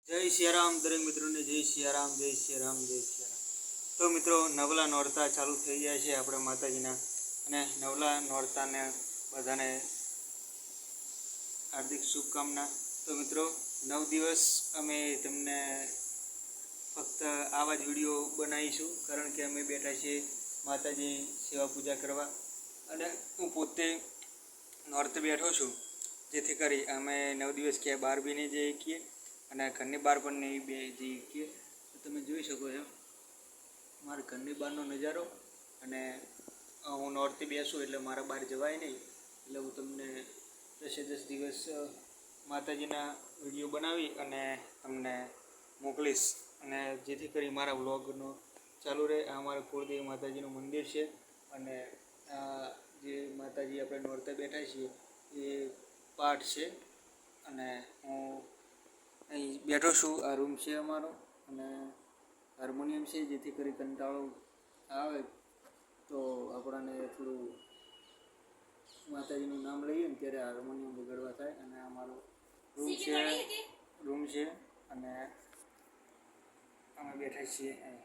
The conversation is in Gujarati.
જય સિયારામ દરેક મિત્રોને જય સિયારામ જય સિયારામ જય સિયારામ। તો મિત્રો નવલા નોરતા ચાલુ થઈ ગયા છે આપણે માતાજીના, અને નવલા નોરતાને બધાને હાર્દિક શુભકામના। તો મિત્રો 9 દિવસ અમે તમને ફક્ત આવા જ વિડીયો બનાવીશું, કારણ કે અમે બેઠા છીએ માતાજી સેવા પૂજા કરવા, અને હું પોતે નોરતે બેઠો છું, જેથી કરી અમે 9 દિવસ ક્યાંય બહાર બી નહીં જઈએ શકીએ અને ઘરની બહાર પણ નહીં બે જઈ શકીએ। તો તમે જોઈ શકો છો મારા ઘરની બહારનો નજારો, અને હું નોરતે બેસું એટલે મારા બહાર જવાય નહીં, એટલે હું તમને 10 દિવસ માતાજીના વિડીયો બનાવી અને તમને મોકલીશ, અને જેથી કરી મારા વ્લોગનો ચાલુ રહે। આ અમારા કુળદેવી માતાજીનું મંદિર છે, અને આ જે માતાજી આપણે નોરતે બેઠા છીએ એ પાઠ છે, અને હું અહીં બેઠો છું। આ રૂમ છે અમારો, અને હાર્મોનિયમ છે, જેથી કરી કંટાળો આવે તો આપણને થોડું માતાજીનું નામ લઈએ ને ત્યારે હાર્મોનિયમ વગાડવા થાય। અને અમારો રૂમ છે, અને અમે બેઠા છીએ અહીં।